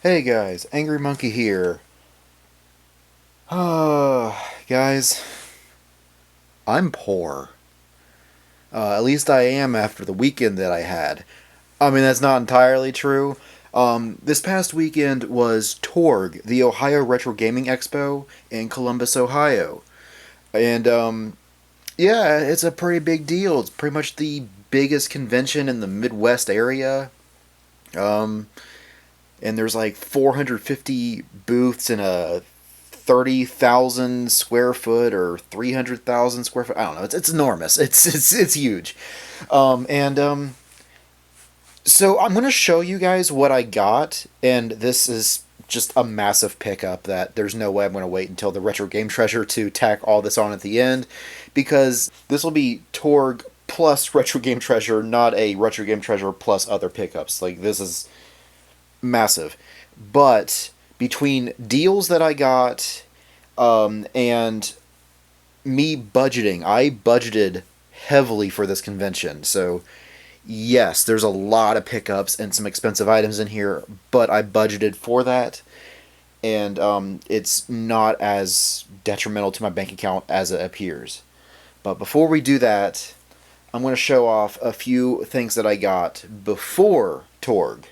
Hey guys, Angry Monkey here. Guys, I'm poor. At least I am after the weekend that I had. I mean, that's not entirely true. This past weekend was TORG, the Ohio Retro Gaming Expo in Columbus, Ohio. And, yeah, it's a pretty big deal. It's pretty much the biggest convention in the Midwest area. Um, and there's like 450 booths in a 30,000 square foot or 300,000 square foot. I don't know. It's enormous. It's huge. And so I'm gonna show you guys what I got, and this is just a massive pickup that there's no way I'm gonna wait until the retro game treasure to tack all this on at the end, because this will be Torg plus retro game treasure, not a retro game treasure plus other pickups. Like, this is massive. But between deals that I got, and me budgeting, I budgeted heavily for this convention. So, yes, there's a lot of pickups and some expensive items in here, but I budgeted for that. And it's not as detrimental to my bank account as it appears. But before we do that, I'm going to show off a few things that I got before Torg.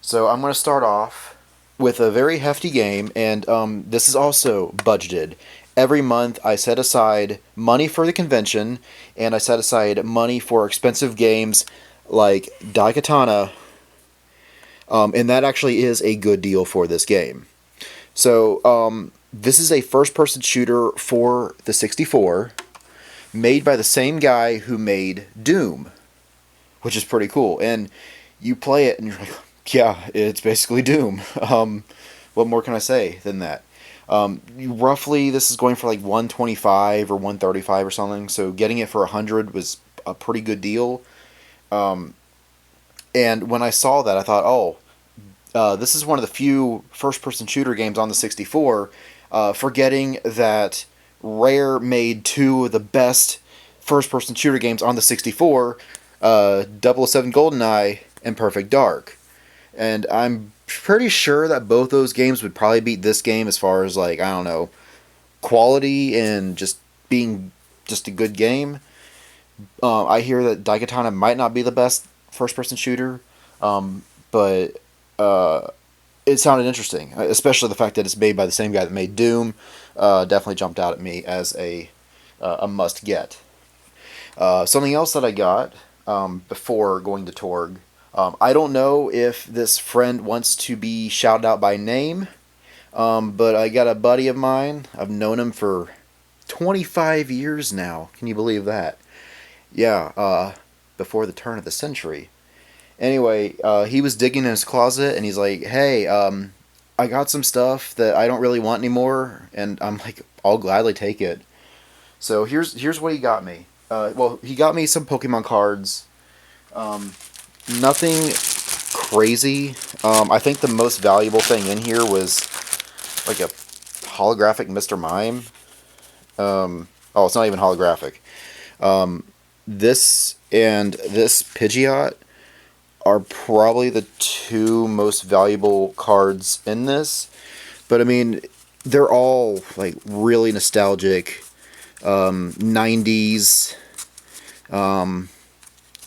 So I'm going to start off with a very hefty game, and this is also budgeted. Every month I set aside money for the convention, and I set aside money for expensive games like Daikatana, and that actually is a good deal for this game. So this is a first-person shooter for the 64, made by the same guy who made Doom, which is pretty cool. And you play it, and you're like, yeah, it's basically Doom. What more can I say than that? Roughly, this is going for like 125 or 135 or something. So getting it for 100 was a pretty good deal. And when I saw that, I thought, oh, this is one of the few first-person shooter games on the 64. Forgetting that Rare made two of the best first-person shooter games on the 64, 007 GoldenEye and Perfect Dark. And I'm pretty sure that both those games would probably beat this game as far as, like, I don't know, quality and just being just a good game. I hear that Daikatana might not be the best first person shooter, but it sounded interesting, especially the fact that it's made by the same guy that made Doom. Definitely jumped out at me as a must get. Something else that I got before going to Torg. I don't know if this friend wants to be shouted out by name, but I got a buddy of mine. I've known him for 25 years now. Can you believe that? Yeah, before the turn of the century. Anyway, he was digging in his closet, and he's like, "Hey, I got some stuff that I don't really want anymore," and I'm like, "I'll gladly take it." So here's what he got me. Well, he got me some Pokemon cards. Nothing crazy. I think the most valuable thing in here was like a holographic Mr. Mime. Oh, it's not even holographic. This and this Pidgeot are probably the two most valuable cards in this. But I mean, they're all like really nostalgic. 90s.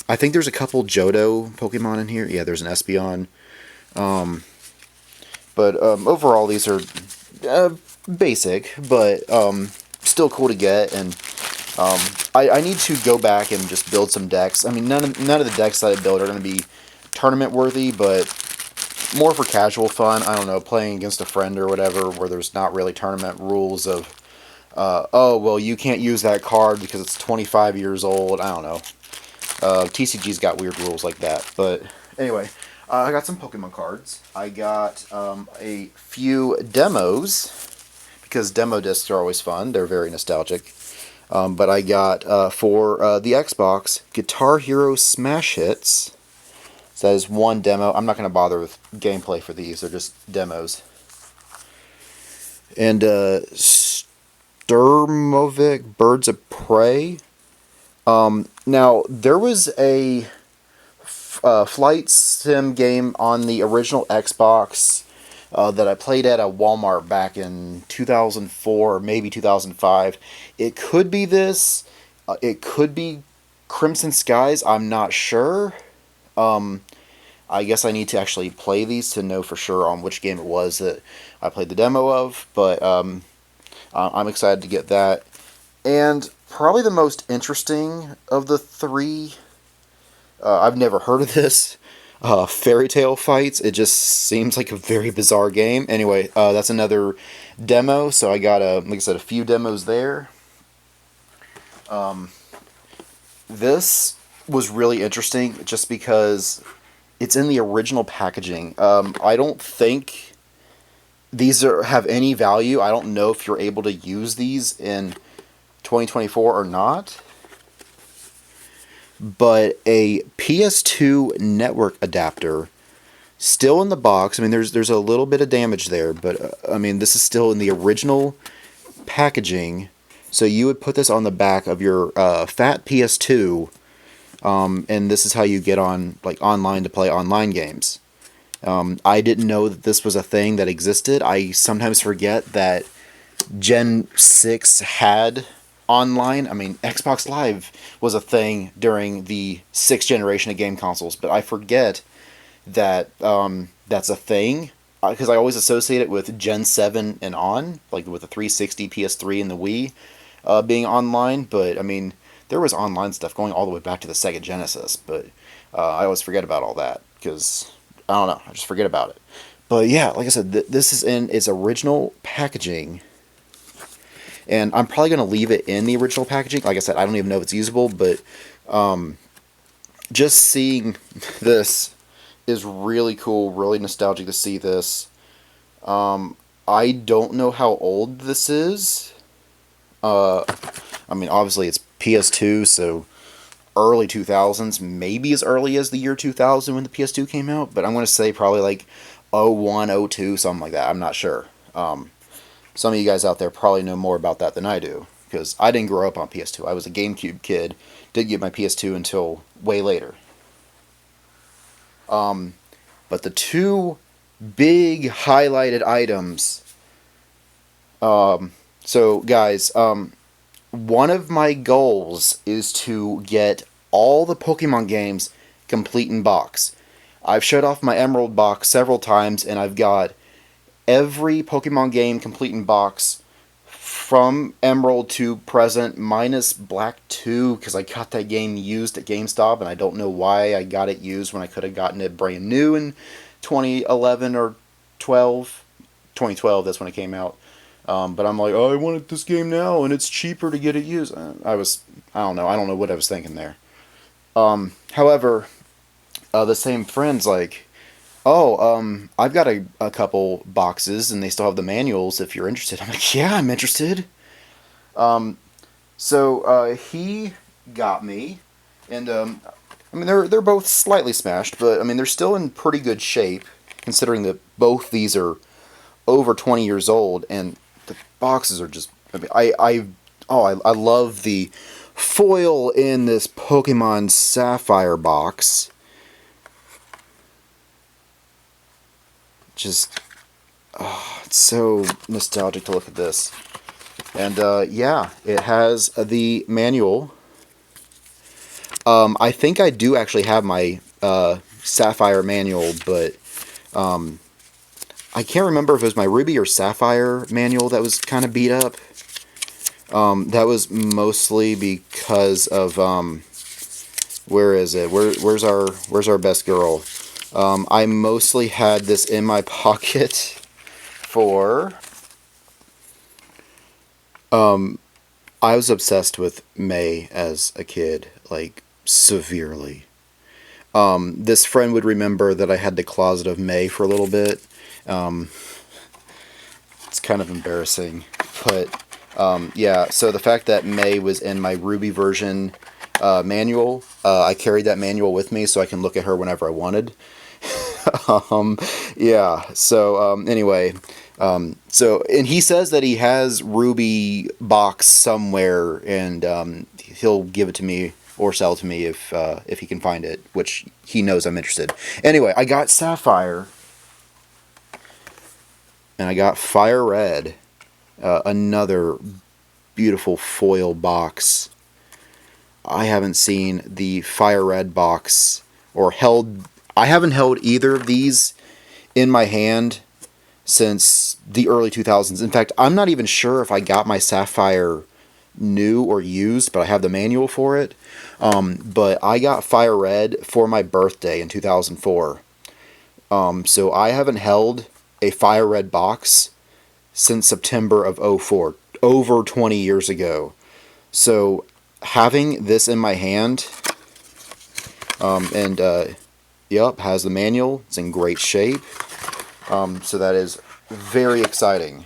I think there's a couple Johto Pokemon in here. Yeah, there's an Espeon. But overall, these are basic, but still cool to get. And I need to go back and just build some decks. I mean, none of the decks that I build are going to be tournament worthy, but more for casual fun. I don't know, playing against a friend or whatever, where there's not really tournament rules of, oh, well, you can't use that card because it's 25 years old. I don't know. TCG's got weird rules like that. But anyway, I got some Pokemon cards. I got a few demos, because demo discs are always fun. They're very nostalgic. But I got, for the Xbox, Guitar Hero Smash Hits. So that is one demo. I'm not going to bother with gameplay for these. They're just demos. And Sturmovik Birds of Prey. Now, there was a flight sim game on the original Xbox that I played at a Walmart back in 2004 or maybe 2005. It could be this. It could be Crimson Skies. I'm not sure. I guess I need to actually play these to know for sure on which game it was that I played the demo of. But I'm excited to get that. And probably the most interesting of the three, I've never heard of this, Fairy Tale Fights. It just seems like a very bizarre game. Anyway, that's another demo, so I got, like I said, a few demos there. This was really interesting just because it's in the original packaging. I don't think these have any value. I don't know if you're able to use these in 2024 or not. But a PS2 network adapter, still in the box. I mean, there's a little bit of damage there, but I mean, this is still in the original packaging. So you would put this on the back of your fat PS2, and this is how you get on online to play online games. I didn't know that this was a thing that existed. I sometimes forget that Gen 6 had online. I mean, Xbox Live was a thing during the 6th generation of game consoles, but I forget that that's a thing because I always associate it with Gen 7 and on, like with the 360, PS3, and the Wii being online. But I mean, there was online stuff going all the way back to the Sega Genesis, but I always forget about all that because I don't know, I just forget about it. But yeah, like I said, this is in its original packaging. And I'm probably going to leave it in the original packaging. Like I said, I don't even know if it's usable, but just seeing this is really cool, really nostalgic to see this. I don't know how old this is. I mean, obviously it's PS2, so early 2000s, maybe as early as the year 2000 when the PS2 came out, but I'm going to say probably like 01, 02, something like that. I'm not sure. Some of you guys out there probably know more about that than I do, because I didn't grow up on PS2. I was a GameCube kid, didn't get my PS2 until way later. But the two big highlighted items. So guys, one of my goals is to get all the Pokemon games complete in box. I've shut off my Emerald box several times, and I've got every Pokemon game complete in box from Emerald to present, minus Black 2, because I got that game used at GameStop, and I don't know why I got it used when I could have gotten it brand new in 2011 or 12. 2012, that's when it came out. But I'm like, oh, I wanted this game now, and it's cheaper to get it used. I don't know what I was thinking there. However, the same friend's like, oh, I've got a couple boxes, and they still have the manuals if you're interested. I'm like, yeah, I'm interested. So he got me, and I mean, they're both slightly smashed, but I mean, they're still in pretty good shape, considering that both these are over 20 years old, and the boxes are just, I mean, I love the foil in this Pokemon Sapphire box. Just, oh, it's so nostalgic to look at this. And yeah, it has the manual. I think I do actually have my Sapphire manual, but I can't remember if it was my Ruby or Sapphire manual that was kind of beat up. That was mostly because of where is it? Where's our best girl? I mostly had this in my pocket for I was obsessed with May as a kid, like severely. This friend would remember that I had the closet of May for a little bit. It's kind of embarrassing, but yeah, so the fact that May was in my Ruby version manual, I carried that manual with me so I can look at her whenever I wanted. Yeah, so anyway, so, and he says that he has Ruby box somewhere, and he'll give it to me or sell it to me if he can find it, which he knows I'm interested. Anyway, I got Sapphire, and I got Fire Red, another beautiful foil box. I haven't seen the Fire Red box or held. I haven't held either of these in my hand since the early 2000s. In fact, I'm not even sure if I got my Sapphire new or used, but I have the manual for it. But I got Fire Red for my birthday in 2004. So I haven't held a Fire Red box since September of '04, over 20 years ago. So having this in my hand, and yep, has the manual. It's in great shape. So that is very exciting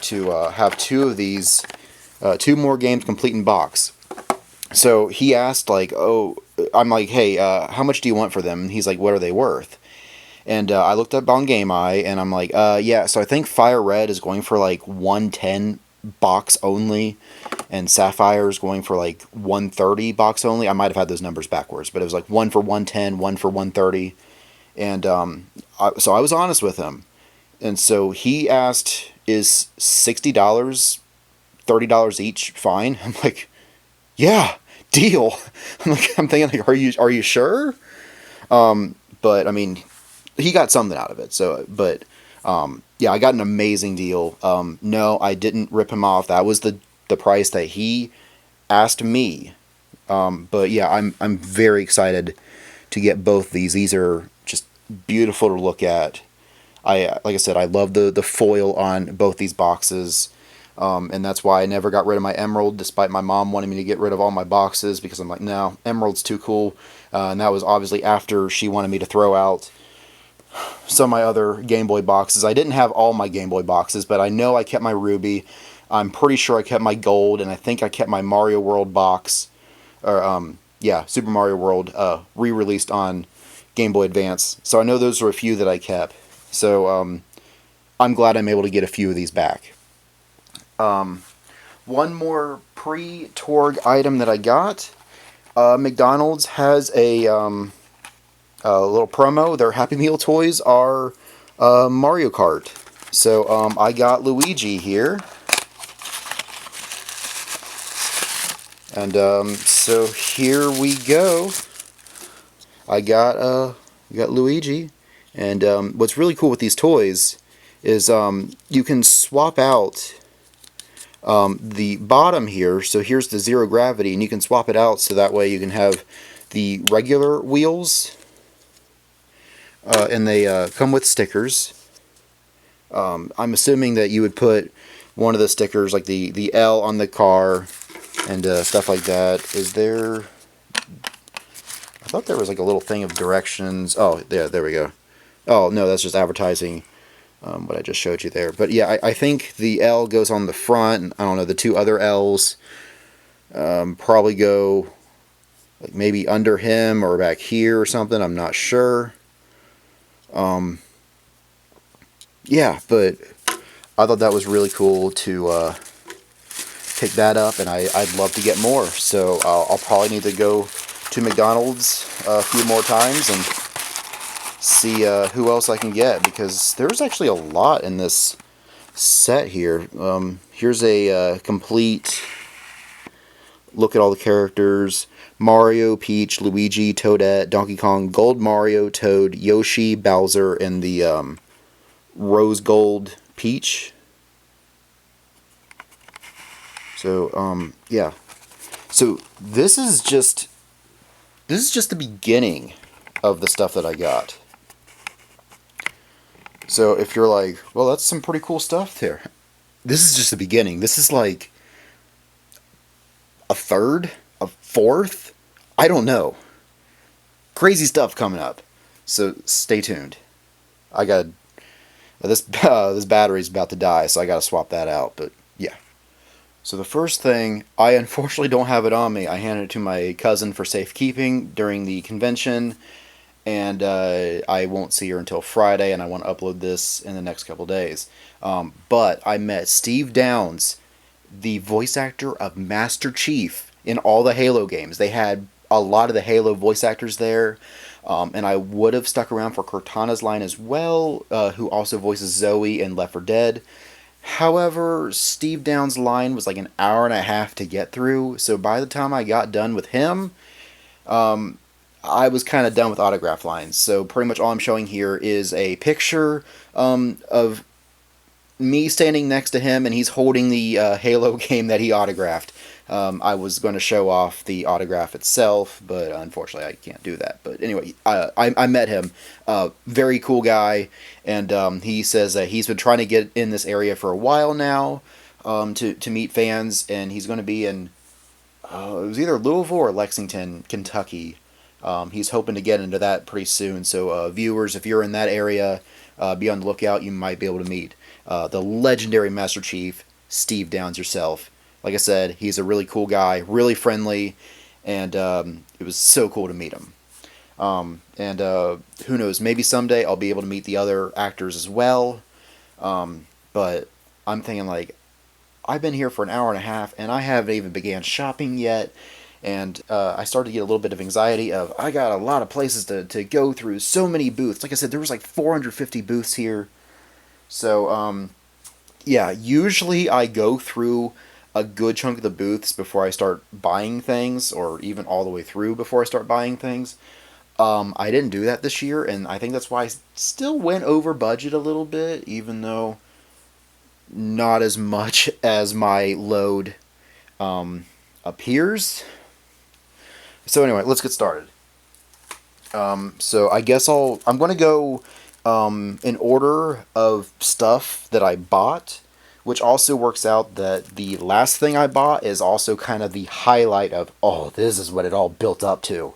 to have two of these, two more games complete in box. So he asked, like, oh, I'm like, hey, how much do you want for them? And he's like, what are they worth? And I looked up on Game Eye, and I'm like, yeah, so I think Fire Red is going for like 110 box only, and Sapphire is going for like 130 box only. I might have had those numbers backwards, but it was like one for 110, one for 130. And so I was honest with him. And so he asked, is $60, $30 each fine? I'm like, yeah, deal. I'm thinking, like, are you sure? But I mean, he got something out of it. So, but yeah, I got an amazing deal. No, I didn't rip him off. That was the price that he asked me. But yeah, I'm very excited to get both these. These are just beautiful to look at. Like I said, I love the foil on both these boxes. And that's why I never got rid of my Emerald, despite my mom wanting me to get rid of all my boxes, because I'm like, no, Emerald's too cool. And that was obviously after she wanted me to throw out some of my other Game Boy boxes. I didn't have all my Game Boy boxes, but I know I kept my Ruby. I'm pretty sure I kept my Gold, and I think I kept my Mario World box. Or, yeah, Super Mario World, re-released on Game Boy Advance. So I know those are a few that I kept. So, I'm glad I'm able to get a few of these back. One more pre-Torg item that I got. McDonald's has a little promo. Their Happy Meal toys are Mario Kart. So I got Luigi here. And so here we go. I got Luigi. And what's really cool with these toys is you can swap out the bottom here. So here's the zero gravity, and you can swap it out so that way you can have the regular wheels, and they come with stickers. I'm assuming that you would put one of the stickers, like the L on the car and stuff like that. Is there... I thought there was like a little thing of directions. Oh, yeah, there we go. Oh, no, that's just advertising what I just showed you there. But yeah, I think the L goes on the front. And I don't know, the two other L's probably go like maybe under him or back here or something. I'm not sure. Yeah, but I thought that was really cool to pick that up, and I'd love to get more. So I'll probably need to go to McDonald's a few more times and see who else I can get, because there's actually a lot in this set here. Here's a complete look at all the characters: Mario, Peach, Luigi, Toadette, Donkey Kong, Gold Mario, Toad, Yoshi, Bowser, and the Rose Gold Peach. So yeah, so this is just the beginning of the stuff that I got. So if you're like, well, that's some pretty cool stuff there, this is just the beginning. This is like a third, a fourth, I don't know. Crazy stuff coming up. So stay tuned. I got this battery's about to die, so I got to swap that out. But yeah. So the first thing, I unfortunately don't have it on me. I handed it to my cousin for safekeeping during the convention, and I won't see her until Friday, and I want to upload this in the next couple days. But I met Steve Downes, the voice actor of Master Chief in all the Halo games. They had a lot of the Halo voice actors there. And I would have stuck around for Cortana's line as well, who also voices Zoe in Left 4 Dead. However, Steve Downs' line was like an hour and a half to get through, so by the time I got done with him, I was kind of done with autograph lines. So pretty much all I'm showing here is a picture of me standing next to him, and he's holding the Halo game that he autographed. I was going to show off the autograph itself, but unfortunately I can't do that. But anyway, I met him. Very cool guy, and he says that he's been trying to get in this area for a while now to meet fans, and he's going to be in, it was either Louisville or Lexington, Kentucky. He's hoping to get into that pretty soon. So viewers, if you're in that area, be on the lookout. You might be able to meet the legendary Master Chief, Steve Downs yourself. Like I said, he's a really cool guy, really friendly, and it was so cool to meet him. And who knows, maybe someday I'll be able to meet the other actors as well. But I'm thinking, like, I've been here for an hour and a half, and I haven't even began shopping yet. And I started to get a little bit of anxiety of, I got a lot of places to go through, so many booths. Like I said, there was like 450 booths here. So, yeah, usually I go through a good chunk of the booths before I start buying things, or even all the way through before I start buying things. I didn't do that this year, and I think that's why I still went over budget a little bit, even though not as much as my load appears. So anyway, let's get started. So I guess I'm going to go in order of stuff that I bought, which also works out that the last thing I bought is also kind of the highlight of, oh, this is what it all built up to.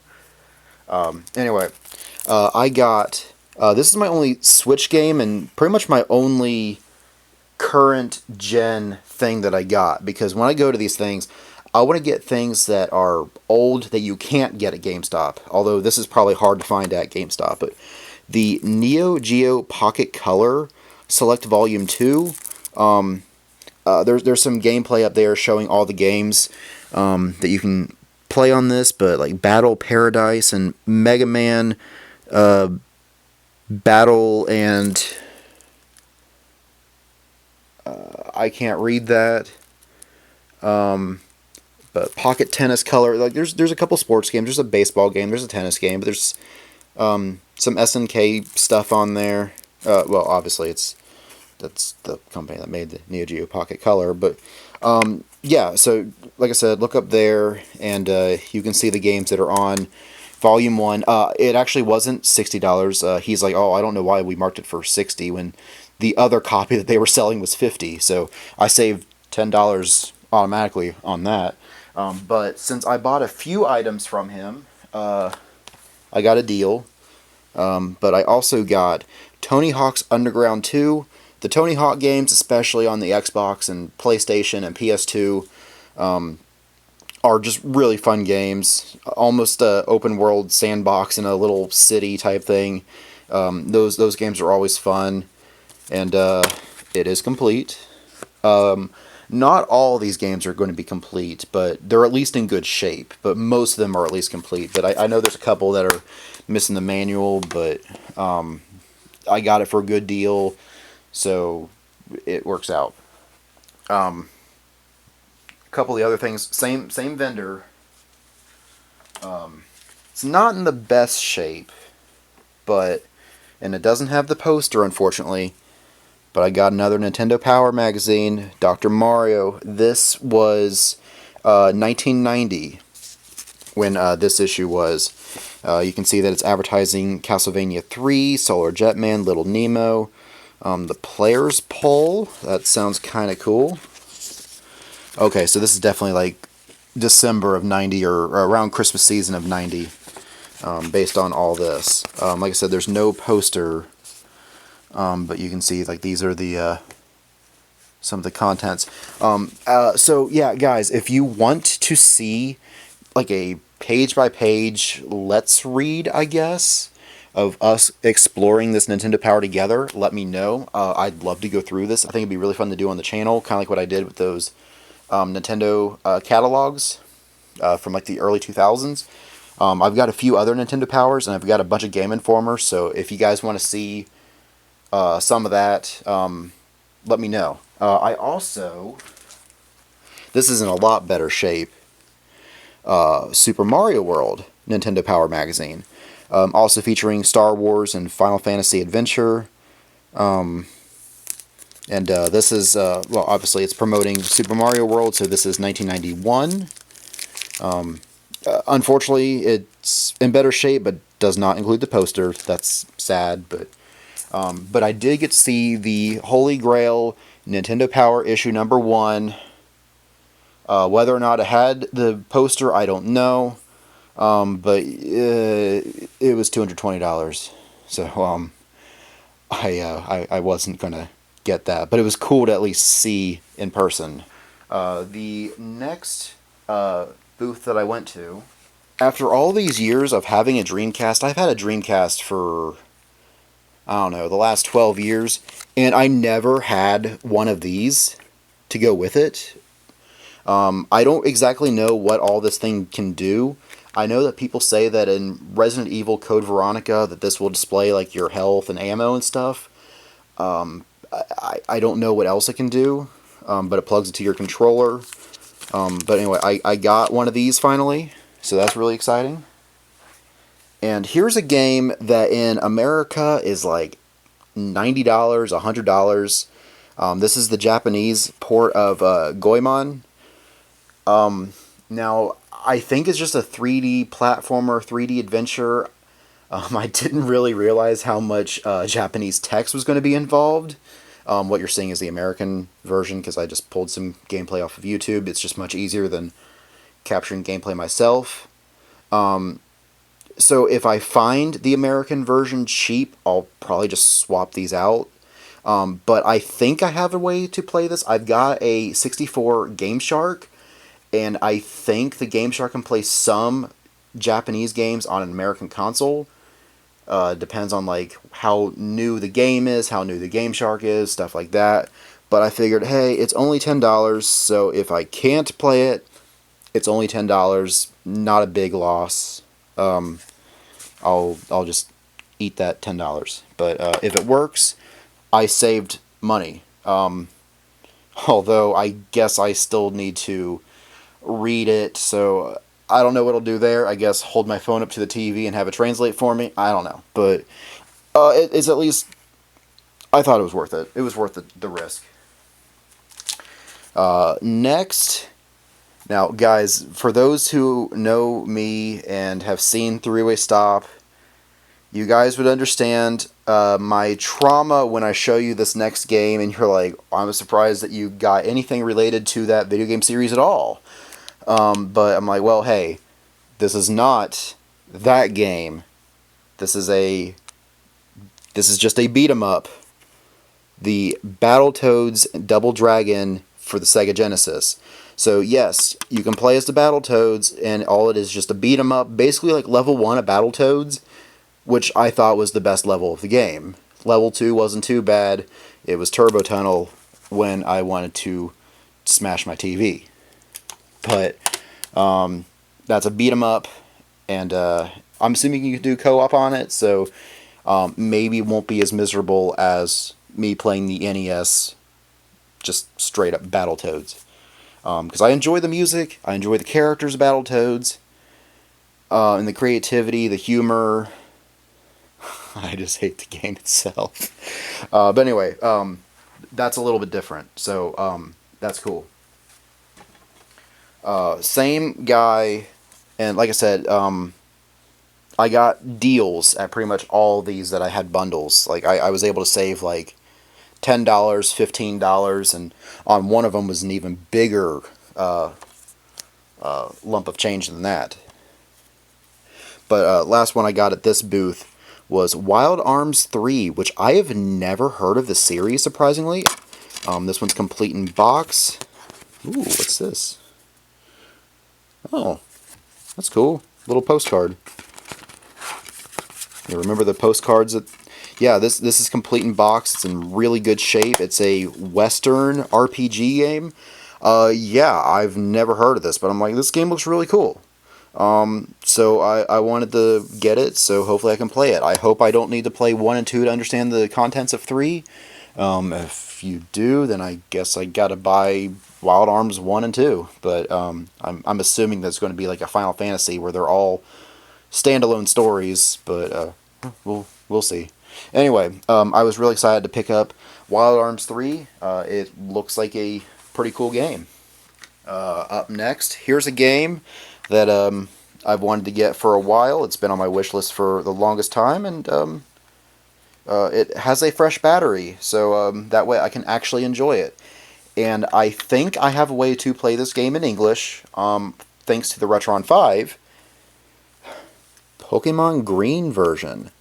Anyway, I got, this is my only Switch game and pretty much my only current gen thing that I got, because when I go to these things, I want to get things that are old that you can't get at GameStop, although this is probably hard to find at GameStop. But the Neo Geo Pocket Color Select Volume 2, there's some gameplay up there showing all the games that you can play on this, but like Battle Paradise and Mega Man Battle and I can't read that. But Pocket Tennis Color, like there's a couple sports games. There's a baseball game. There's a tennis game. But there's some SNK stuff on there. Well, obviously that's the company that made the Neo Geo Pocket Color. But yeah, so like I said, look up there and you can see the games that are on Volume 1. It actually wasn't $60. He's like, oh, I don't know why we marked it for $60 when the other copy that they were selling was $50. So I saved $10 automatically on that. But since I bought a few items from him, I got a deal. But I also got Tony Hawk's Underground 2. The Tony Hawk games, especially on the Xbox and PlayStation and PS2, are just really fun games. Almost a open world sandbox in a little city type thing. Those games are always fun, and it is complete. Not all of these games are going to be complete, but they're at least in good shape. But most of them are at least complete. But I know there's a couple that are missing the manual, but I got it for a good deal, so it works out. A couple of the other things, same vendor. It's not in the best shape, and it doesn't have the poster, unfortunately. But I got another Nintendo Power magazine, Dr. Mario. This was 1990 when this issue was. You can see that it's advertising Castlevania 3, Solar Jetman, Little Nemo. The Player's Poll, that sounds kind of cool. Okay, so this is definitely like December of 90 or around Christmas season of 90, based on all this. Like I said, there's no poster. But you can see, like, these are the some of the contents. So yeah, guys, if you want to see like a page-by-page let's read, I guess, of us exploring this Nintendo Power together, let me know. I'd love to go through this. I think it'd be really fun to do on the channel, kind of like what I did with those Nintendo catalogs from like the early 2000s. I've got a few other Nintendo Powers, and I've got a bunch of Game Informers, so if you guys want to see some of that, let me know. I also, this is in a lot better shape, Super Mario World Nintendo Power Magazine. Also featuring Star Wars and Final Fantasy Adventure. And this is, well, obviously it's promoting Super Mario World, so this is 1991. Unfortunately, it's in better shape, but does not include the poster. That's sad, but I did get to see the Holy Grail Nintendo Power issue number 1. Whether or not it had the poster, I don't know. But it was $220. So I wasn't gonna get that, but it was cool to at least see in person. The next booth that I went to, after all these years of having a Dreamcast, I've had a Dreamcast for, I don't know, the last 12 years, and I never had one of these to go with it. I don't exactly know what all this thing can do. I know that people say that in Resident Evil Code Veronica that this will display like your health and ammo and stuff. I don't know what else it can do, but it plugs into your controller. But anyway, I got one of these finally, so that's really exciting. And here's a game that in America is like $90, $100. This is the Japanese port of Goemon. Now, I think it's just a 3D platformer, 3D adventure. I didn't really realize how much Japanese text was going to be involved. What you're seeing is the American version, because I just pulled some gameplay off of YouTube. It's just much easier than capturing gameplay myself. So if I find the American version cheap, I'll probably just swap these out. But I think I have a way to play this. I've got a 64 Game Shark, and I think the Game Shark can play some Japanese games on an American console. Depends on like how new the game is, how new the Game Shark is, stuff like that. But I figured, hey, it's only $10, so if I can't play it, it's only $10. Not a big loss. I'll just eat that $10. But if it works, I saved money. Although I guess I still need to read it, so I don't know what I'll do there. I guess hold my phone up to the TV and have it translate for me. I don't know, but it's at least, I thought it was worth it. It was worth the risk. Next, now guys, for those who know me and have seen Three-Way Stop, you guys would understand my trauma when I show you this next game and you're like, I'm surprised that you got anything related to that video game series at all. But I'm like, well, hey, this is not that game. This is just a beat 'em up. The Battletoads Double Dragon for the Sega Genesis. So yes, you can play as the Battletoads, and all it is just a beat 'em up, basically like level 1 of Battletoads, which I thought was the best level of the game. Level 2 wasn't too bad. It was Turbo Tunnel when I wanted to smash my TV. But that's a beat 'em up, and I'm assuming you can do co-op on it, so maybe it won't be as miserable as me playing the NES, just straight up Battletoads. Because I enjoy the music, I enjoy the characters of Battletoads, and the creativity, the humor. I just hate the game itself. But anyway, that's a little bit different, so that's cool. Same guy, and like I said, I got deals at pretty much all these that I had bundles. Like I was able to save like $10, $15, and on one of them was an even bigger lump of change than that. But last one I got at this booth was Wild Arms 3, which I have never heard of the series, surprisingly. This one's complete in box. Ooh, what's this? Oh, that's cool. Little postcard. You remember the postcards that... Yeah, this is complete in box. It's in really good shape. It's a Western RPG game. Yeah, I've never heard of this, but I'm like, this game looks really cool. So I wanted to get it, so hopefully I can play it. I hope I don't need to play 1 and 2 to understand the contents of 3. If you do, then I guess I gotta buy Wild Arms 1 and 2. But I'm assuming that's going to be like a Final Fantasy where they're all standalone stories, but we'll see. Anyway, I was really excited to pick up Wild Arms 3. It looks like a pretty cool game. Up next, here's a game that I've wanted to get for a while. It's been on my wish list for the longest time, and it has a fresh battery, so that way I can actually enjoy it. And I think I have a way to play this game in English, thanks to the Retron 5 Pokemon Green version.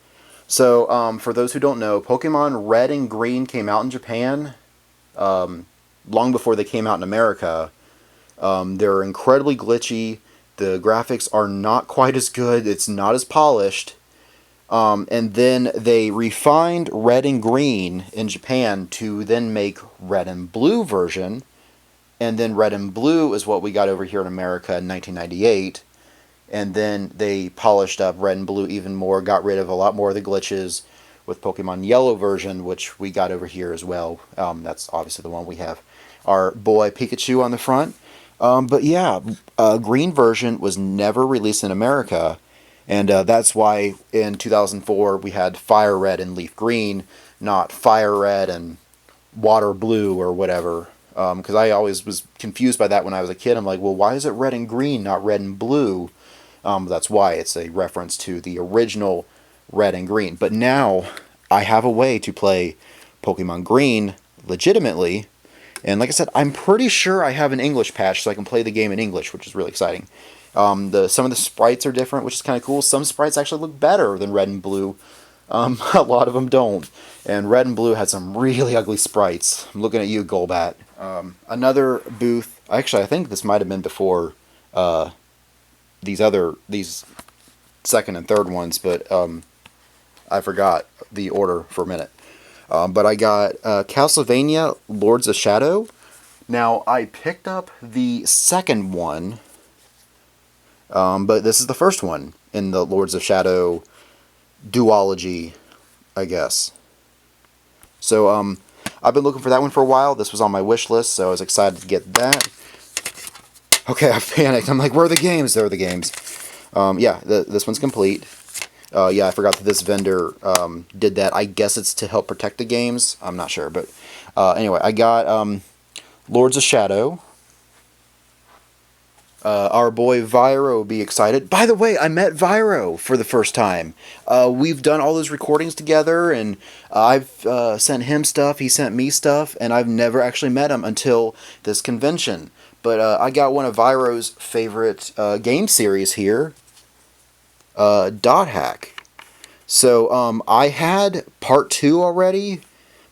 So, for those who don't know, Pokemon Red and Green came out in Japan long before they came out in America. They're incredibly glitchy. The graphics are not quite as good. It's not as polished. And then they refined Red and Green in Japan to then make Red and Blue version. And then Red and Blue is what we got over here in America in 1998. And then they polished up Red and Blue even more, got rid of a lot more of the glitches with Pokemon Yellow version, which we got over here as well. That's obviously the one we have our boy Pikachu on the front. But yeah, Green version was never released in America, and that's why in 2004 we had Fire Red and Leaf Green, not Fire Red and Water Blue or whatever. Because I always was confused by that when I was a kid. I'm like, well, why is it Red and Green, not Red and Blue? That's why it's a reference to the original Red and Green. But now I have a way to play Pokemon Green legitimately. And like I said, I'm pretty sure I have an English patch so I can play the game in English, which is really exciting. Some of the sprites are different, which is kind of cool. Some sprites actually look better than Red and Blue. A lot of them don't. And Red and Blue had some really ugly sprites. I'm looking at you, Golbat. Another booth. Actually, I think this might have been before these second and third ones, but I forgot the order for a minute. But I got Castlevania Lords of Shadow. Now, I picked up the second one, but this is the first one in the Lords of Shadow duology, I guess. So, I've been looking for that one for a while. This was on my wish list, so I was excited to get that. Okay, I panicked. I'm like, where are the games? There are the games. Yeah, this one's complete. Yeah, I forgot that this vendor did that. I guess it's to help protect the games. I'm not sure, but anyway, I got Lords of Shadow. Our boy Vyro will be excited. By the way, I met Vyro for the first time. We've done all those recordings together, and I've sent him stuff, he sent me stuff, and I've never actually met him until this convention. But I got one of Vyro's favorite game series here, Dot Hack. So I had part 2 already,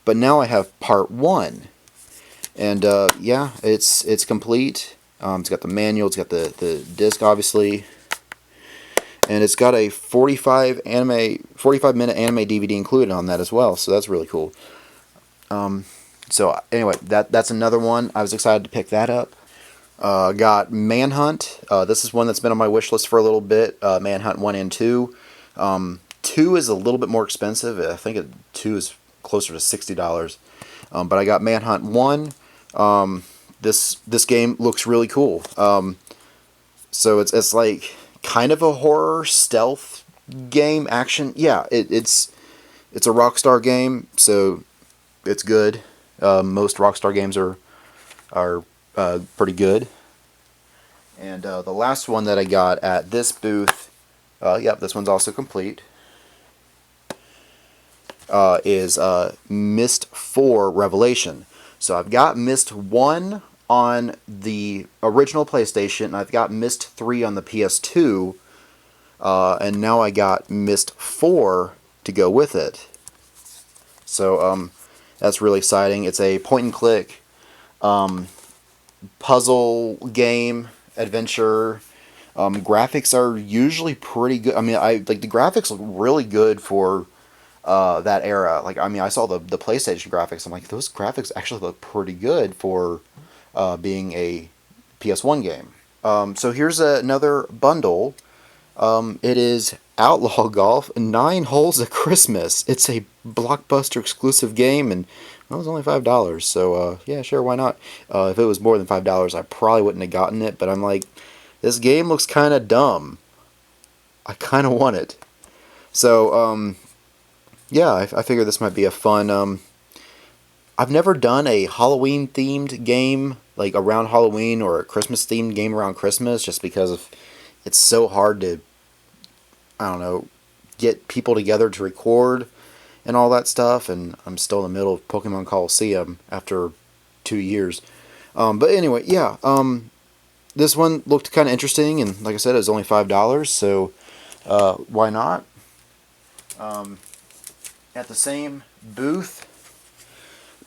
but now I have part 1. And yeah, it's complete. It's got the manual, it's got the disc obviously, and it's got a 45 minute anime DVD included on that as well, so that's really cool. So anyway, that's another one. I was excited to pick that up. Got Manhunt. This is one that's been on my wish list for a little bit. Manhunt 1 and 2. 2 is a little bit more expensive. I think 2 is closer to $60. But I got Manhunt 1. This game looks really cool. So it's like kind of a horror stealth game action. Yeah, it's a Rockstar game, so it's good. Most Rockstar games are pretty good. And the last one that I got at this booth, yep, this one's also complete, is Myst 4 Revelation. So I've got Myst 1 on the original PlayStation, and I've got Myst 3 on the PS2, and now I got Myst 4 to go with it. So that's really exciting. It's a point-and-click puzzle game, adventure. Graphics are usually pretty good. I mean, the graphics look really good for that era. Like, I mean, I saw the PlayStation graphics. I'm like, those graphics actually look pretty good for being a PS1 game. So here's another bundle. It is Outlaw Golf, 9 Holes of Christmas. It's a Blockbuster exclusive game, and well, it was only $5. So yeah, sure, why not? If it was more than $5, I probably wouldn't have gotten it. But I'm like, this game looks kind of dumb. I kind of want it. So yeah, I figure this might be a fun. I've never done a Halloween themed game like around Halloween or a Christmas themed game around Christmas, just because of it's so hard to, I don't know, get people together to record and all that stuff. And I'm still in the middle of Pokemon Coliseum after 2 years. But anyway, yeah. This one looked kind of interesting, and like I said, it was only $5, so why not? At the same booth,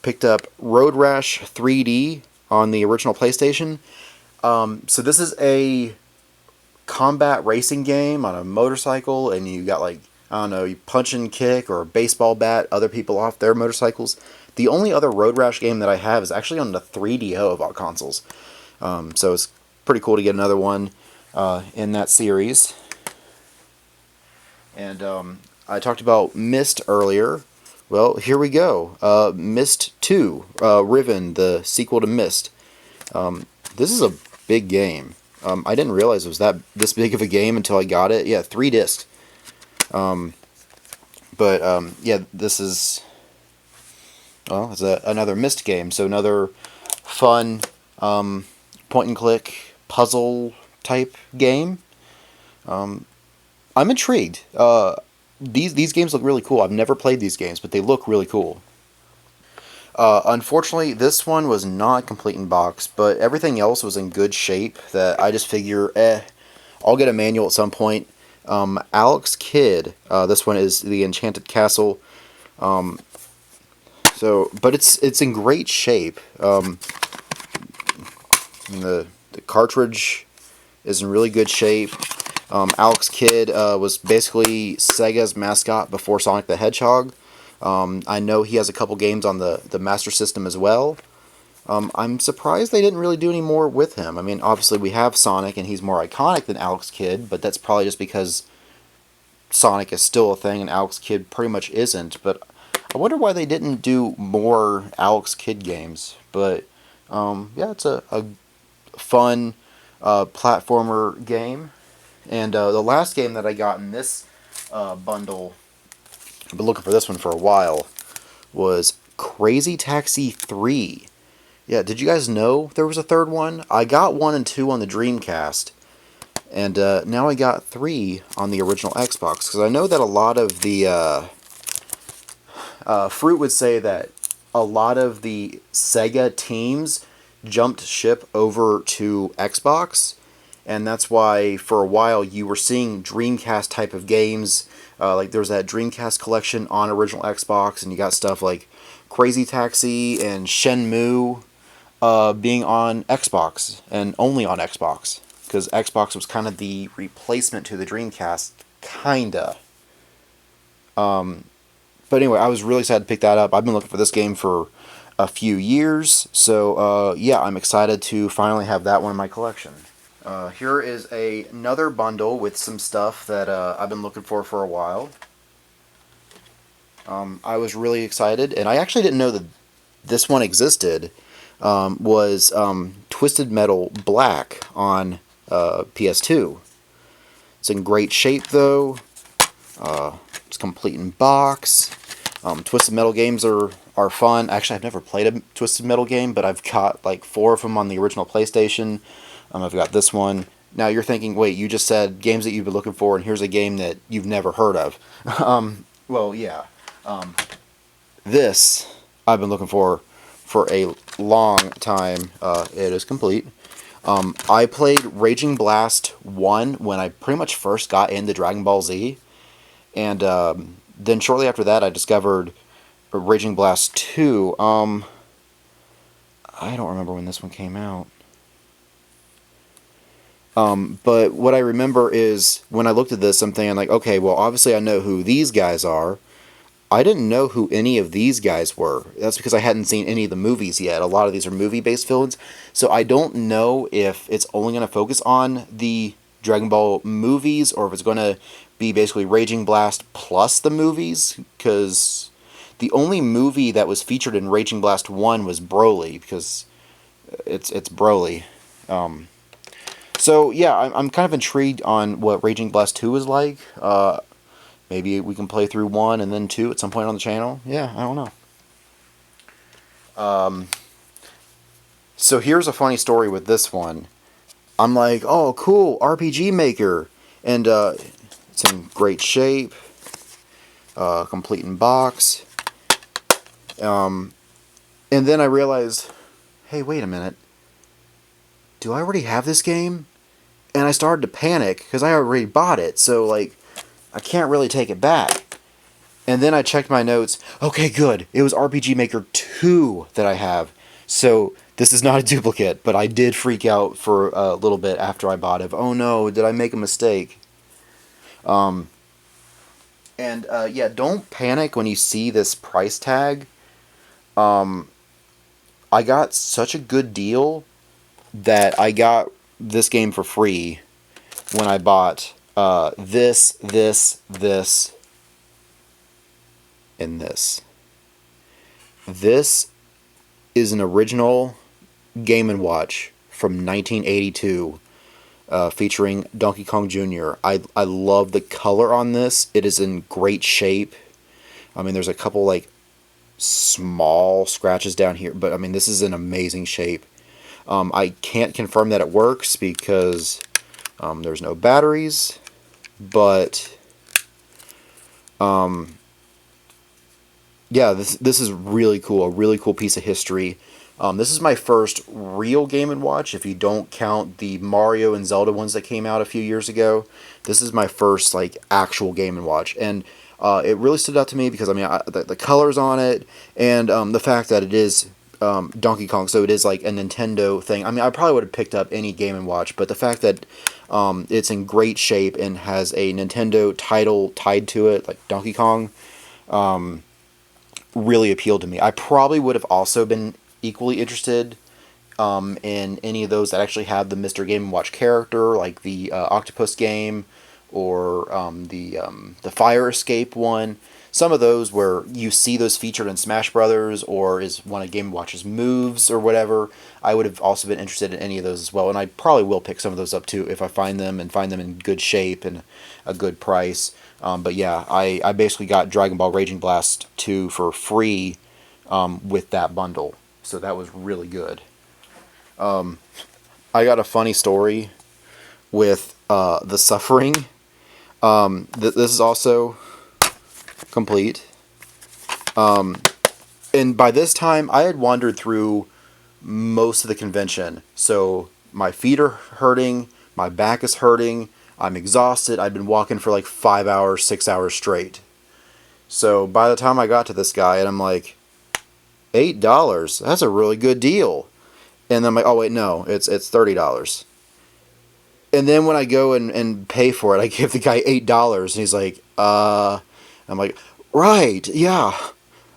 picked up Road Rash 3D on the original PlayStation. So this is a combat racing game on a motorcycle, and you got like, I don't know, you punch and kick or a baseball bat other people off their motorcycles. The only other Road Rash game that I have is actually on the 3DO of all consoles. So it's pretty cool to get another one in that series. And I talked about Myst earlier. Well, here we go. Myst 2, Riven, the sequel to Myst. This is a big game. I didn't realize it was this big of a game until I got it. Yeah, 3 discs. Yeah, this is, well, it's another Myst game. So another fun point and click puzzle type game. I'm intrigued. These games look really cool. I've never played these games, but they look really cool. Unfortunately, this one was not complete in box, but everything else was in good shape. That I just figure, I'll get a manual at some point. Alex Kidd. This one is the Enchanted Castle. But it's in great shape. The cartridge is in really good shape. Alex Kidd was basically Sega's mascot before Sonic the Hedgehog. I know he has a couple games on the Master System as well. I'm surprised they didn't really do any more with him. I mean, obviously we have Sonic, and he's more iconic than Alex Kidd, but that's probably just because Sonic is still a thing and Alex Kidd pretty much isn't. But I wonder why they didn't do more Alex Kidd games. But yeah, it's a fun platformer game. And the last game that I got in this bundle, I've been looking for this one for a while, was Crazy Taxi 3. Yeah, did you guys know there was a third one? I got 1 and 2 on the Dreamcast, and now I got 3 on the original Xbox, because I know that a lot of the Fruit would say that a lot of the Sega teams jumped ship over to Xbox, and that's why for a while you were seeing Dreamcast type of games. Like there was that Dreamcast collection on original Xbox, and you got stuff like Crazy Taxi and Shenmue being on Xbox, and only on Xbox, because Xbox was kind of the replacement to the Dreamcast, kinda. But anyway, I was really excited to pick that up. I've been looking for this game for a few years, so yeah, I'm excited to finally have that one in my collection. Here is another bundle with some stuff that I've been looking for a while. I was really excited, and I actually didn't know that this one existed. Was Twisted Metal Black on PS2. It's in great shape, though. It's complete in box. Twisted Metal games are fun. Actually, I've never played a Twisted Metal game, but I've got like 4 of them on the original PlayStation. I've got this one. Now you're thinking, wait, you just said games that you've been looking for, and here's a game that you've never heard of. Well, yeah. This I've been looking for a long time. It is complete. I played Raging Blast 1 when I pretty much first got into Dragon Ball Z, and then shortly after that I discovered Raging Blast 2. I don't remember when this one came out. But what I remember is when I looked at this, I'm thinking like, okay, well, obviously I know who these guys are. I didn't know who any of these guys were. That's because I hadn't seen any of the movies yet. A lot of these are movie-based villains, so I don't know if it's only going to focus on the Dragon Ball movies or if it's going to be basically Raging Blast plus the movies, because the only movie that was featured in Raging Blast 1 was Broly, because it's Broly. So yeah, I'm kind of intrigued on what Raging Blast 2 is like. Maybe we can play through 1 and then 2 at some point on the channel. Yeah, I don't know. So here's a funny story with this one. I'm like, oh, cool, RPG Maker. And it's in great shape. Complete in box. And then I realized, hey, wait a minute. Do I already have this game? And I started to panic because I already bought it. So, like, I can't really take it back. And then I checked my notes. Okay, good. It was RPG Maker 2 that I have. So this is not a duplicate, but I did freak out for a little bit after I bought it. Oh no, did I make a mistake? Yeah, don't panic when you see this price tag. I got such a good deal that I got this game for free when I bought this, and this. This is an original Game & Watch from 1982 featuring Donkey Kong Jr. I love the color on this. It is in great shape. I mean, there's a couple like small scratches down here, but I mean, this is in amazing shape. I can't confirm that it works because there's no batteries, but yeah, this is really cool. A really cool piece of history. This is my first real Game & Watch. If you don't count the Mario and Zelda ones that came out a few years ago, this is my first like actual Game & Watch, and it really stood out to me because I mean the colors on it and the fact that it is Donkey Kong, so it is like a Nintendo thing. I mean, I probably would have picked up any Game & Watch, but the fact that it's in great shape and has a Nintendo title tied to it, like Donkey Kong, really appealed to me. I probably would have also been equally interested in any of those that actually have the Mr. Game & Watch character, like the Octopus game or the Fire Escape one. Some of those where you see those featured in Smash Brothers or is one of Game & Watch's moves or whatever, I would have also been interested in any of those as well. And I probably will pick some of those up too if I find them and find them in good shape and a good price. But yeah, I basically got Dragon Ball Raging Blast 2 for free with that bundle. So that was really good. I got a funny story with The Suffering. This is also complete. And by this time, I had wandered through most of the convention. So my feet are hurting, my back is hurting, I'm exhausted. I've been walking for like 5 hours, 6 hours straight. So by the time I got to this guy, and I'm like, $8? That's a really good deal. And then I'm like, oh wait, no, it's $30. And then when I go and pay for it, I give the guy $8, and he's like, I'm like, right, yeah,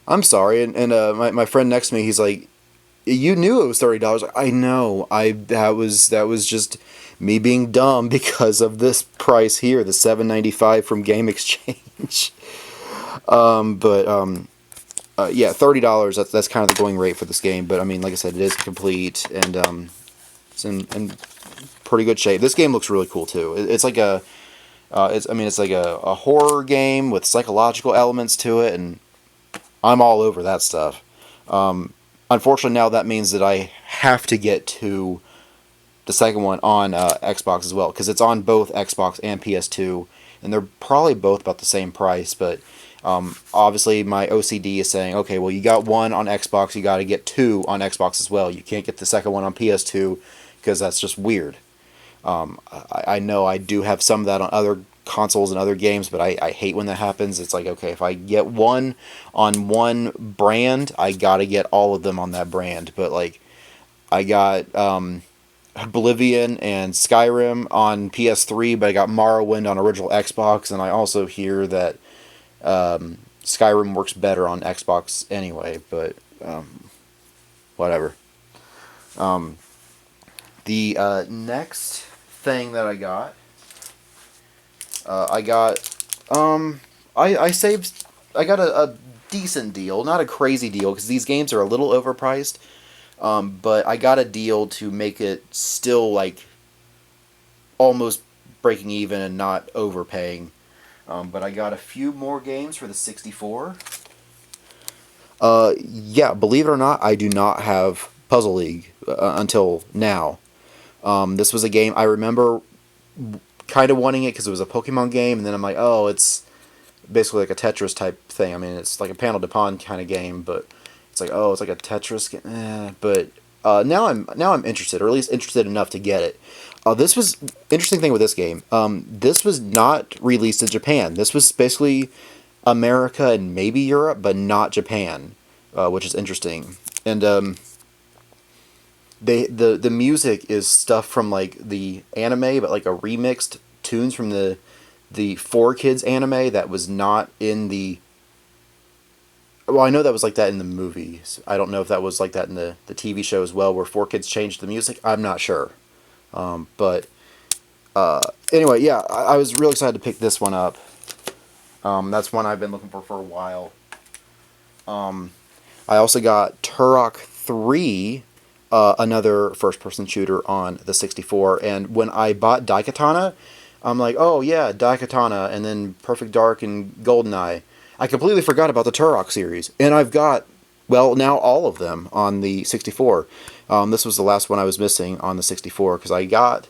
I'm sorry. And my friend next to me, he's like, you knew it was $30. I know. That was just me being dumb because of this price here, the $7.95 from Game Exchange. Yeah, $30. That's kind of the going rate for this game. But I mean, like I said, it is complete and it's in pretty good shape. This game looks really cool too. It's like a it's like a horror game with psychological elements to it, and I'm all over that stuff. Unfortunately, now that means that I have to get to the second one on Xbox as well, because it's on both Xbox and PS2, and they're probably both about the same price, but obviously my OCD is saying, okay, well, you got one on Xbox, you got to get two on Xbox as well. You can't get the second one on PS2, because that's just weird. I know I do have some of that on other consoles and other games, but I hate when that happens. It's like, okay, if I get one on one brand, I gotta get all of them on that brand. But like, I got Oblivion and Skyrim on PS3, but I got Morrowind on original Xbox, and I also hear that Skyrim works better on Xbox anyway, but whatever. The next thing that I got, I saved, I got a decent deal, not a crazy deal, because these games are a little overpriced, but I got a deal to make it still, like, almost breaking even and not overpaying. But I got a few more games for the 64. Yeah, believe it or not, I do not have Puzzle League until now. This was a game I remember kind of wanting it because it was a Pokemon game, and then I'm like, oh, it's basically like a Tetris type thing. I mean, it's like a Panel de Pon kind of game, but it's like, oh, it's like a Tetris game. But now I'm interested, or at least interested enough to get it. This was interesting thing with this game. This was not released in Japan. This was basically America and maybe Europe, but not Japan, which is interesting. And the music is stuff from like the anime, but like a remixed tunes from the 4Kids anime that was not in the. Well, I know that was like that in the movies. I don't know if that was like that in the TV show as well, where 4Kids changed the music. I'm not sure. But anyway, yeah, I was real excited to pick this one up. That's one I've been looking for a while. I also got Turok 3, another first-person shooter on the 64. And when I bought Daikatana, I'm like, oh yeah, Daikatana, and then Perfect Dark and GoldenEye. I completely forgot about the Turok series, and I've got, well, now all of them on the 64. This was the last one I was missing on the 64, because I got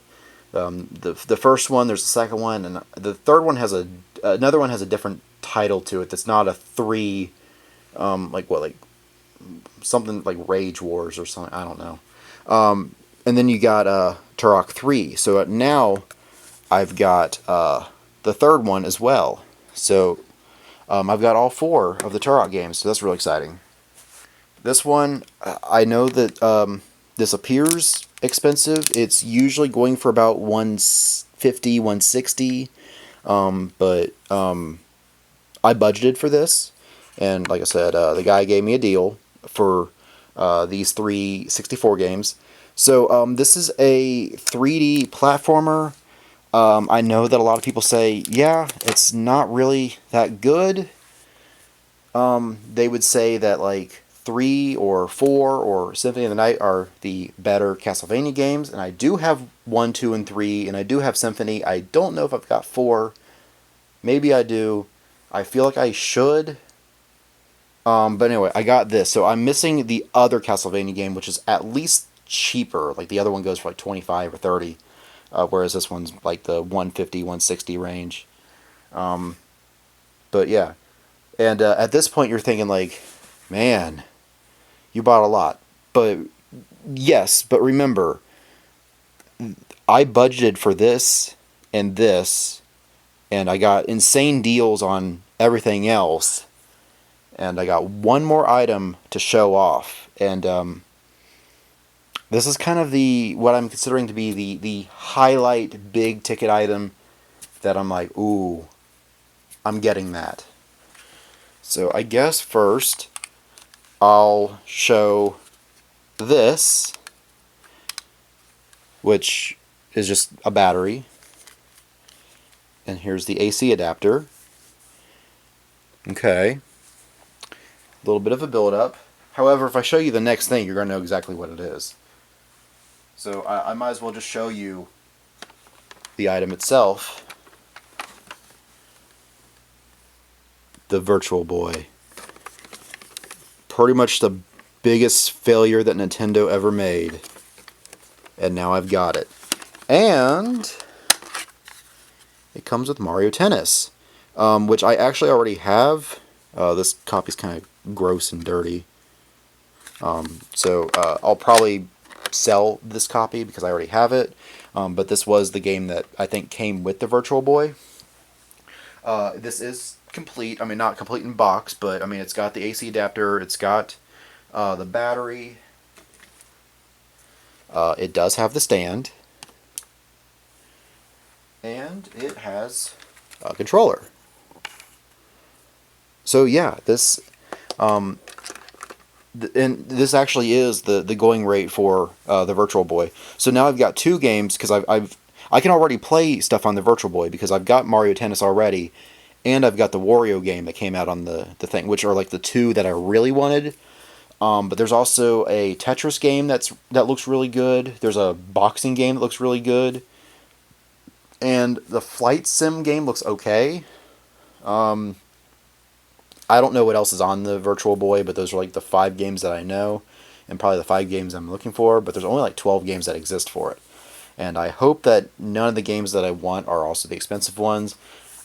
the first one, there's the second one, and the third one has another one has a different title to it that's not a 3, like what, like something like Rage Wars or something, I don't know. And then you got Turok 3, so now I've got the third one as well. So I've got all 4 of the Turok games, so that's really exciting. This one, I know that this appears expensive. It's usually going for about $150, $160, but I budgeted for this, and like I said, the guy gave me a deal for these 3 64 games. So this is a 3D platformer. I know that a lot of people say, yeah, it's not really that good. They would say that like 3 or 4 or Symphony of the Night are the better Castlevania games, and I do have 1, 2, and 3, and I do have Symphony. I don't know if I've got 4. Maybe I do. I feel like I should. But anyway, I got this. So I'm missing the other Castlevania game, which is at least cheaper. Like the other one goes for like 25 or 30. Whereas this one's like the 150, 160 range. But yeah. And at this point you're thinking like, man, you bought a lot. But yes, but remember, I budgeted for this, and I got insane deals on everything else. And I got one more item to show off. And this is kind of what I'm considering to be the highlight big ticket item that I'm like, ooh, I'm getting that. So I guess first I'll show this, which is just a battery. And here's the AC adapter. Okay. A little bit of a build-up. However, if I show you the next thing, you're going to know exactly what it is. So I might as well just show you the item itself. The Virtual Boy. Pretty much the biggest failure that Nintendo ever made. And now I've got it. And it comes with Mario Tennis, which I actually already have. This copy's kind of gross and dirty. So I'll probably sell this copy because I already have it. But this was the game that I think came with the Virtual Boy. This is complete. I mean, not complete in box, but I mean, it's got the AC adapter. It's got the battery. It does have the stand. And it has a controller. So yeah, and this actually is the going rate for the Virtual Boy. So now I've got two games because I can already play stuff on the Virtual Boy because I've got Mario Tennis already, and I've got the Wario game that came out on the thing, which are like the two that I really wanted. But there's also a Tetris game that looks really good. There's a boxing game that looks really good, and the flight sim game looks okay. Um, I don't know what else is on the Virtual Boy, but those are like the 5 games that I know, and probably the 5 games I'm looking for. But there's only like 12 games that exist for it, and I hope that none of the games that I want are also the expensive ones.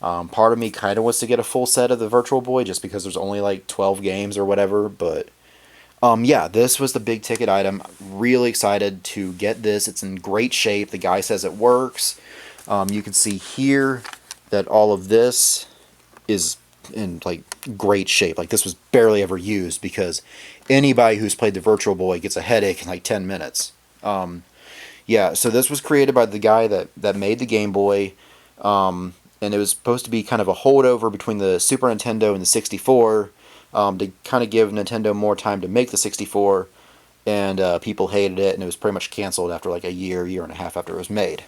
Part of me kind of wants to get a full set of the Virtual Boy just because there's only like 12 games or whatever, but yeah, this was the big ticket item. Really excited to get this. It's in great shape. The guy says it works. You can see here that all of this is in like great shape. Like this was barely ever used because anybody who's played the Virtual Boy gets a headache in like 10 minutes. Yeah, so this was created by the guy that made the Game Boy, and it was supposed to be kind of a holdover between the Super Nintendo and the 64, to kind of give Nintendo more time to make the 64, and people hated it, and it was pretty much canceled after like a year and a half after it was made.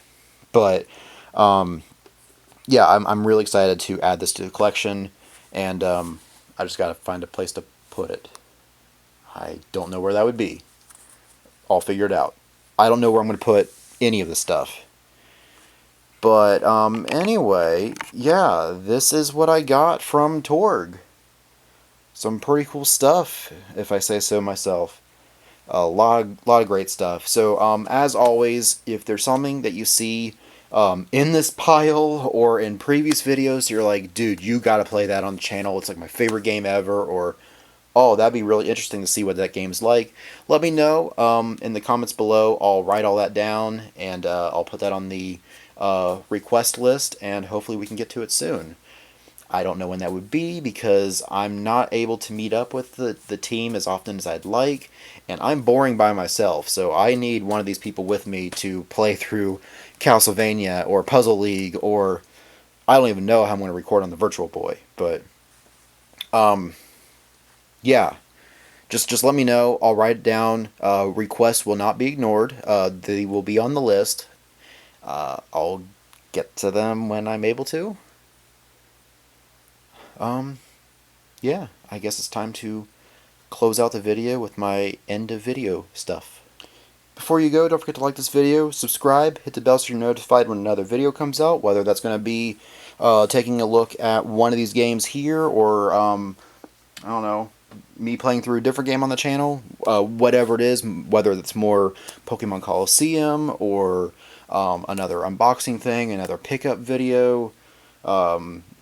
But yeah, I'm really excited to add this to the collection, and I just gotta find a place to put it. I don't know where that would be. I'll figure it out. I don't know where I'm going to put any of this stuff. But anyway, yeah, this is what I got from TORG. Some pretty cool stuff, if I say so myself. A lot of great stuff. So as always, if there's something that you see in this pile or in previous videos, you're like, dude, you gotta play that on the channel. It's like my favorite game ever, or oh, that'd be really interesting to see what that game's like. Let me know in the comments below. I'll write all that down, and I'll put that on the request list, and hopefully we can get to it soon. I don't know when that would be because I'm not able to meet up with the team as often as I'd like, and I'm boring by myself, so I need one of these people with me to play through Castlevania or Puzzle League, or I don't even know how I'm going to record on the Virtual Boy, but yeah, just let me know. I'll write it down. Requests will not be ignored. They will be on the list. I'll get to them when I'm able to. Yeah, I guess it's time to close out the video with my end of video stuff. Before you go, don't forget to like this video, subscribe, hit the bell so you're notified when another video comes out, whether that's going to be taking a look at one of these games here, or I don't know, me playing through a different game on the channel, whatever it is, whether it's more Pokemon Coliseum or another unboxing thing, another pickup video,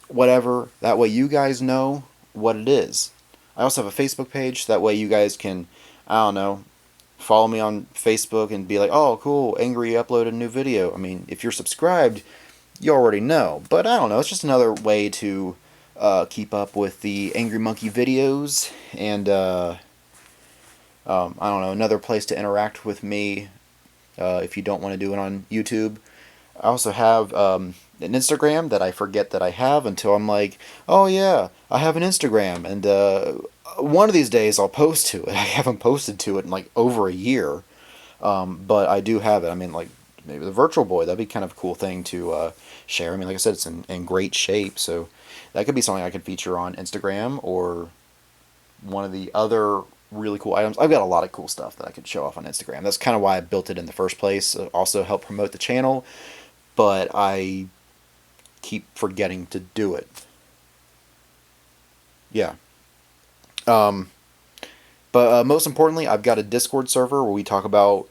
whatever. That way you guys know what it is. I also have a Facebook page, that way you guys can, I don't know, follow me on Facebook and be like, oh, cool, Angry uploaded a new video. I mean, if you're subscribed, you already know. But I don't know, it's just another way to keep up with the Angry Monkey videos, and I don't know, another place to interact with me if you don't want to do it on YouTube. I also have an Instagram that I forget that I have until I'm like, oh yeah, I have an Instagram, and one of these days I'll post to it. I haven't posted to it in like over a year, but I do have it. I mean, like, maybe the Virtual Boy, that'd be kind of a cool thing to share. I mean, like I said, it's in great shape, so that could be something I could feature on Instagram, or one of the other really cool items. I've got a lot of cool stuff that I could show off on Instagram. That's kind of why I built it in the first place. Also help promote the channel, but I keep forgetting to do it. Yeah. But most importantly, I've got a Discord server where we talk about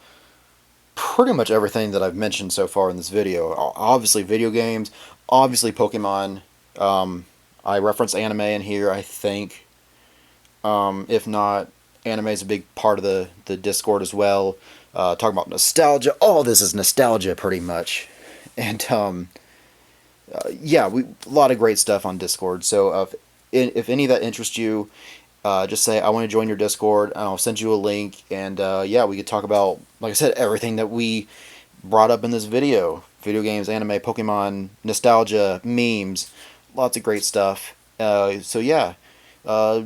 pretty much everything that I've mentioned so far in this video. Obviously video games, obviously Pokemon. I reference anime in here, I think. If not, anime is a big part of the Discord as well. Talking about nostalgia. All this is nostalgia, pretty much. And yeah, a lot of great stuff on Discord. So if any of that interests you, just say, I want to join your Discord, and I'll send you a link, and yeah, we could talk about, like I said, everything that we brought up in this video. Video games, anime, Pokemon, nostalgia, memes, lots of great stuff. So yeah, Uh,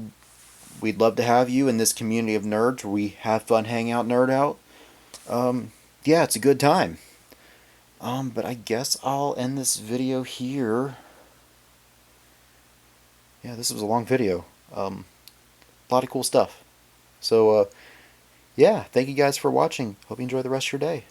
we'd love to have you in this community of nerds where we have fun, hang out, nerd out. Yeah, it's a good time. But I guess I'll end this video here. Yeah, this was a long video. A lot of cool stuff. So, yeah, thank you guys for watching. Hope you enjoy the rest of your day.